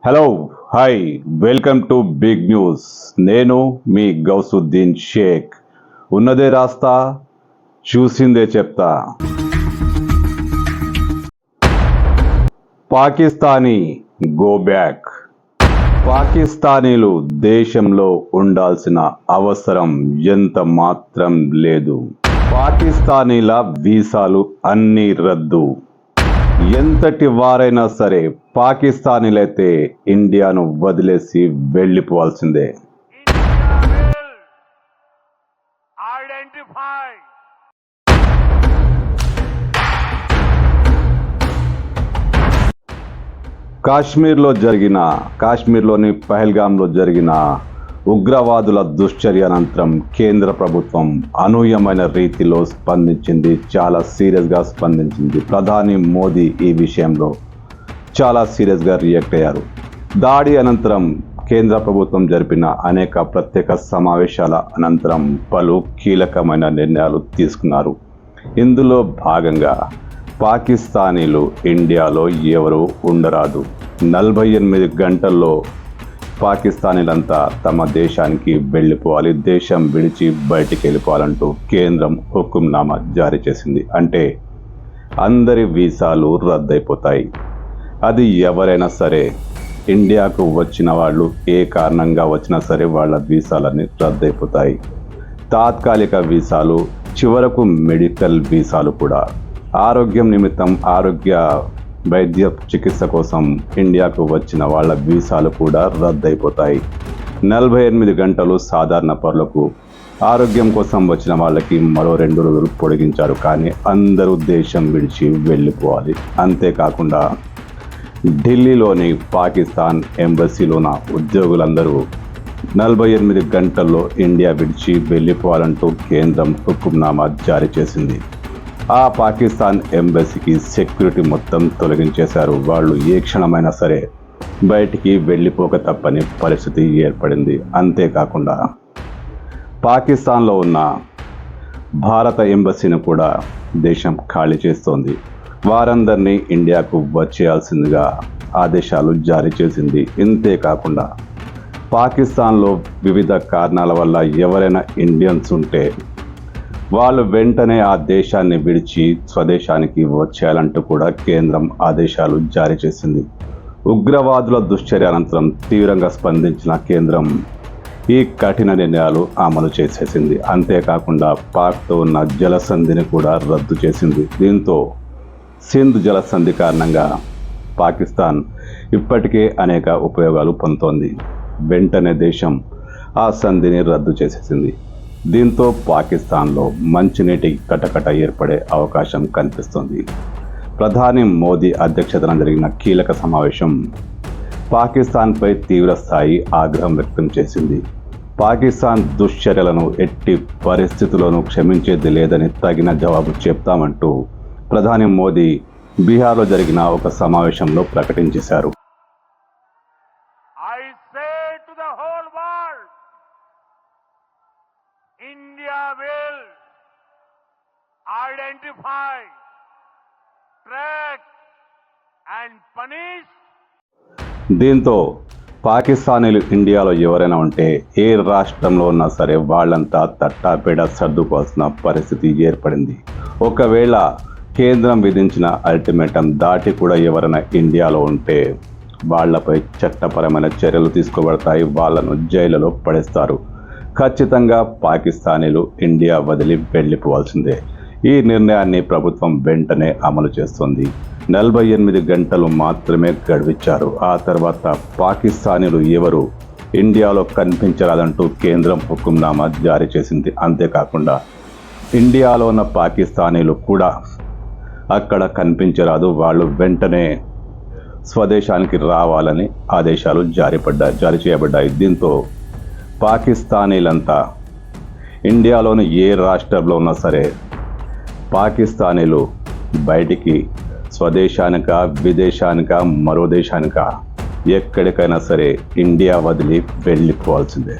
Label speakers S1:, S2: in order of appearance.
S1: Hello hi welcome to big news. నేను మీ గౌసుద్దీన్ షేక్. ఉన్నదే రాస్తా, చూసిందే చెప్తా. Pakistani go back. పాకిస్తానీలు దేశంలో ఉండాల్సిన అవసరం ఎంత మాత్రం లేదు. పాకిస్తానీల వీసాలు అన్నీ రద్దు. ఎంతటి వారైనా సరే పాకిస్తానీలైతే ఇండియాను వదిలేసి వెళ్ళిపోవాల్సిందే. కాశ్మీర్లోని పహల్గాంలో జరిగిన ఉగ్రవాదుల దుశ్చర్య అనంతరం కేంద్ర ప్రభుత్వం అనూహ్యమైన రీతిలో స్పందించింది. చాలా సీరియస్గా స్పందించింది. ప్రధాని మోదీ ఈ విషయంలో చాలా సీరియస్గా రియాక్ట్ అయ్యారు. దాడి అనంతరం కేంద్ర ప్రభుత్వం జరిపిన అనేక ప్రత్యేక సమావేశాల అనంతరం పలు కీలకమైన నిర్ణయాలు తీసుకున్నారు. ఇందులో భాగంగా పాకిస్తానీలు ఇండియాలో ఎవరు ఉండరాదు. 48 గంటల్లో పాకిస్తానీలంతా తమ దేశానికి వెళ్ళిపోవాలి, దేశం విడిచి బయటికి వెళ్ళిపోవాలంటూ కేంద్రం హుకుంనామా జారీ చేసింది. అంటే అందరి వీసాలు రద్దయిపోతాయి. అది ఎవరైనా సరే, ఇండియాకు వచ్చిన వాళ్ళు ఏ కారణంగా వచ్చినా సరే వాళ్ళ వీసాలన్నీ రద్దయిపోతాయి. తాత్కాలిక వీసాలు, చివరకు మెడికల్ వీసాలు కూడా. ఆరోగ్యం నిమిత్తం వైద్య చికిత్స కోసం ఇండియాకు వచ్చిన వాళ్ళ వీసాలు కూడా రద్దయిపోతాయి. 48 గంటలు సాధారణ పౌరులకు, ఆరోగ్యం కోసం వచ్చిన వాళ్ళకి మరో 2 రోజులు పొడిగించారు. కానీ అందరూ దేశం విడిచి వెళ్ళిపోవాలి. అంతేకాకుండా ఢిల్లీలోని పాకిస్తాన్ ఎంబసీలోన ఉద్యోగులందరూ 48 గంటల్లో ఇండియా విడిచి వెళ్ళిపోవాలంటూ కేంద్రం హుకుంనామా జారీ చేసింది. ఆ పాకిస్తాన్ ఎంబసీకి సెక్యూరిటీ మొత్తం తొలగించేశారు. వాళ్ళు ఏ క్షణమైనా సరే బయటికి వెళ్ళిపోక తప్పని పరిస్థితి ఏర్పడింది. అంతేకాకుండా పాకిస్తాన్లో ఉన్న భారత ఎంబసీని కూడా దేశం ఖాళీ చేస్తోంది. వారందరినీ ఇండియాకు వచ్చేయాల్సిందిగా ఆదేశాలు జారీ చేసింది. ఇంతేకాకుండా పాకిస్తాన్లో వివిధ కారణాల వల్ల ఎవరైనా ఇండియన్స్ ఉంటే వాళ్ళు వెంటనే ఆ దేశాన్ని విడిచి స్వదేశానికి వచ్చేయాలంటూ కూడా కేంద్రం ఆదేశాలు జారీ చేసింది. ఉగ్రవాదుల దుశ్చర్య అనంతరం తీవ్రంగా స్పందించిన కేంద్రం ఈ కఠిన నిర్ణయాలు అమలు చేసేసింది. అంతేకాకుండా పాక్తో ఉన్న జలసంధిని కూడా రద్దు చేసింది. దీంతో సింధ్ జలసంధి కారణంగా పాకిస్తాన్ ఇప్పటికే అనేక ఉపయోగాలు పొందుతోంది. వెంటనే దేశం ఆ సంధిని రద్దు చేసేసింది. దీంతో పాకిస్తాన్లో మంచినీటి కటకట ఏర్పడే అవకాశం కనిపిస్తుంది. ప్రధాని మోదీ అధ్యక్షతన జరిగిన కీలక సమావేశం పాకిస్తాన్పై తీవ్ర స్థాయి ఆగ్రహం వ్యక్తం చేసింది. పాకిస్తాన్ దుశ్చర్యలను ఎట్టి పరిస్థితుల్లోనూ క్షమించేది లేదని తగిన జవాబు చెప్తామంటూ ప్రధాని మోదీ బీహార్లో జరిగిన ఒక సమావేశంలో ప్రకటించేశారు.
S2: India will identify, track and punish.
S1: దీంతో పాకిస్తానీలు ఇండియాలో ఎవరైనా ఉంటే ఏ రాష్ట్రంలో ఉన్నా సరే వాళ్ళంతా తట్టాపేడ సర్దుకోవాల్సిన పరిస్థితి ఏర్పడింది. ఒకవేళ కేంద్రం విధించిన అల్టిమేటం దాటి కూడా ఎవరైనా ఇండియాలో ఉంటే వాళ్లపై చట్టపరమైన చర్యలు తీసుకోబడతాయి. వాళ్ళను జైలులో పడేస్తారు. ఖచ్చితంగా పాకిస్తానీలు ఇండియా వదిలి వెళ్ళిపోవాల్సిందే. ఈ నిర్ణయాన్ని ప్రభుత్వం వెంటనే అమలు చేస్తుంది. 48 గంటలు మాత్రమే గడువిచ్చారు. ఆ తర్వాత పాకిస్తానీలు ఎవరు ఇండియాలో కనిపించరాదంటూ కేంద్రం హుకుంనామా జారీ చేసింది. అంతేకాకుండా ఇండియాలో ఉన్న పాకిస్తానీలు కూడా అక్కడ కనిపించరాదు. వాళ్ళు వెంటనే స్వదేశానికి రావాలని ఆదేశాలు జారీ చేయబడ్డాయి. దీంతో పాకిస్తానీలంతా ఇండియాలోని ఏ రాష్ట్రంలో ఉన్నా సరే పాకిస్తానీలు బయటికి స్వదేశానిక, విదేశానిక, మరో దేశానిక, ఎక్కడికైనా సరే ఇండియా వదిలి వెళ్ళిపోవాల్సిందే.